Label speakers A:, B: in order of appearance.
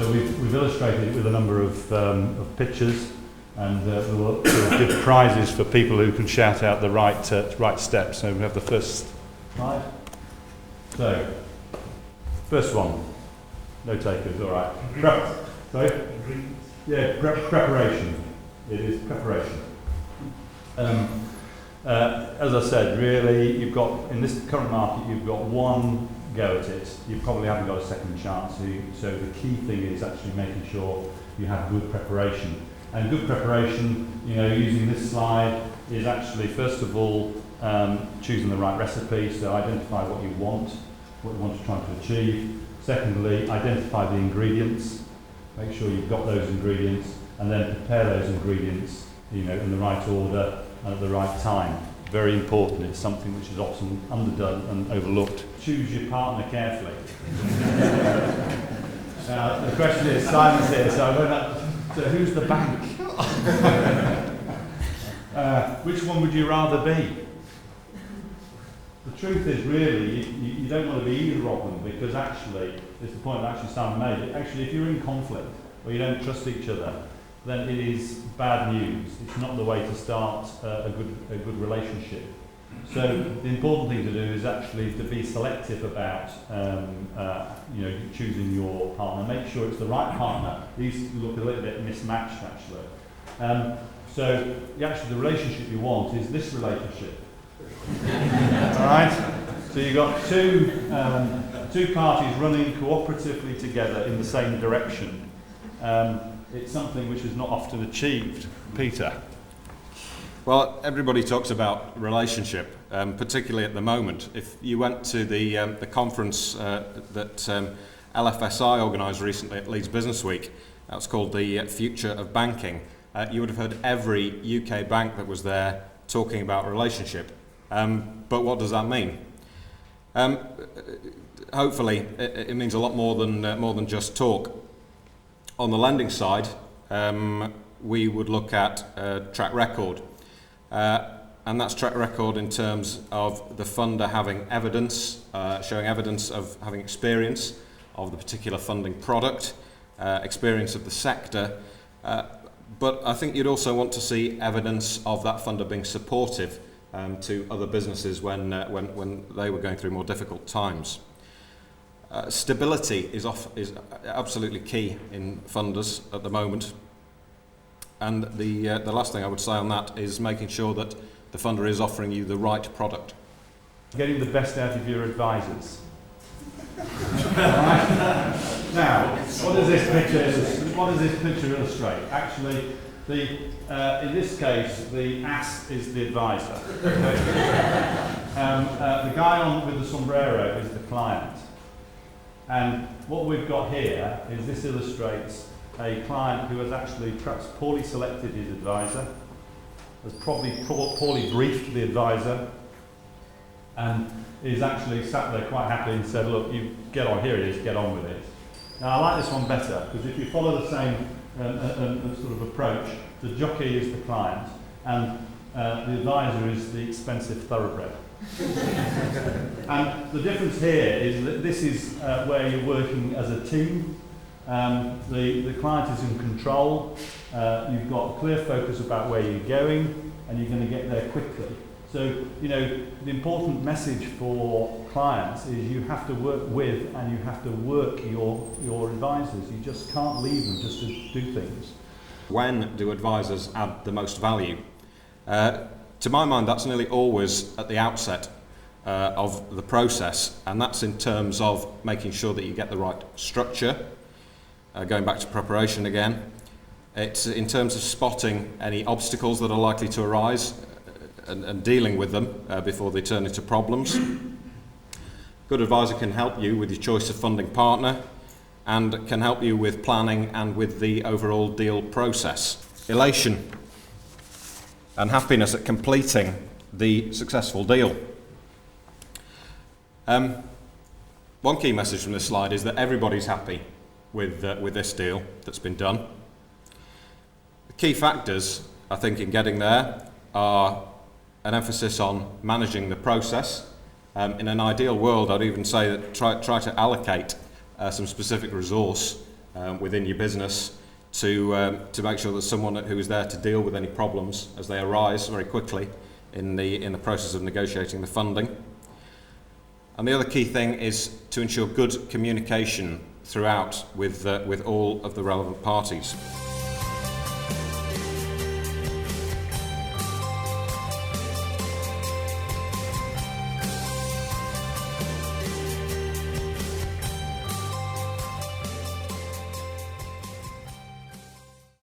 A: So we've illustrated it with a number of pictures, and we'll give prizes for people who can shout out the right steps. So we have the first slide. So, first one. No takers, all right. Sorry? Yeah, preparation. It is preparation. As I said, really, you've got, in this current market, you've got one go at it. You probably haven't got a second chance. So the key thing is actually making sure you have good preparation. And good preparation, using this slide, is actually, first of all, choosing the right recipe. So identify what you want to try to achieve. Secondly, identify the ingredients. Make sure you've got those ingredients, and then prepare those ingredients, in the right order and at the right time. Very important. It's something which is often underdone and overlooked. Choose your partner carefully. The question is, Simon's here, so who's the bank? Which one would you rather be? The truth is, really, you don't want to be either of them, because actually, it's the point that actually Simon made. Actually, if you're in conflict or you don't trust each other, then it is bad news. It's not the way to start a good relationship. So the important thing to do is actually to be selective about choosing your partner. Make sure it's the right partner. These look a little bit mismatched, actually. So the relationship you want is this relationship. All right. So you've got two parties running cooperatively together in the same direction. It's something which is not often achieved. Peter.
B: Well, everybody talks about relationship, particularly at the moment. If you went to the conference that LFSI organised recently at Leeds Business Week, that was called the Future of Banking, you would have heard every UK bank that was there talking about relationship. But what does that mean? Hopefully, it means a lot more than just talk. On the lending side, we would look at track record, and that's track record in terms of the funder having evidence, showing evidence of having experience of the particular funding product, experience of the sector. But I think you'd also want to see evidence of that funder being supportive to other businesses when they were going through more difficult times. Stability is absolutely key in funders at the moment, and the last thing I would say on that is making sure that the funder is offering you the right product.
A: Getting the best out of your advisors. Right. Now, what does this picture illustrate? Actually, in this case, the ass is the advisor. The guy with the sombrero is the client. And what we've got here is this illustrates a client who has actually perhaps poorly selected his advisor, has probably poorly briefed the advisor, and is actually sat there quite happily and said, look, you get on, here it is, get on with it. Now, I like this one better, because if you follow the same sort of approach, the jockey is the client, and the advisor is the expensive thoroughbred. And the difference here is that this is where you're working as a team. The client is in control. You've got a clear focus about where you're going, and you're going to get there quickly. So, the important message for clients is you have to work with and you have to work your advisors. You just can't leave them just to do things.
B: When do advisors add the most value? To my mind, that's nearly always at the outset of the process, and that's in terms of making sure that you get the right structure, going back to preparation again. It's in terms of spotting any obstacles that are likely to arise and dealing with them before they turn into problems. Good advisor can help you with your choice of funding partner and can help you with planning and with the overall deal process. Elation and happiness at completing the successful deal. One key message from this slide is that everybody's happy with this deal that's been done. The key factors, I think, in getting there are an emphasis on managing the process. In an ideal world, I'd even say that try to allocate some specific resource within your business to make sure there's someone who is there to deal with any problems as they arise very quickly in the process of negotiating the funding. And the other key thing is to ensure good communication throughout with all of the relevant parties.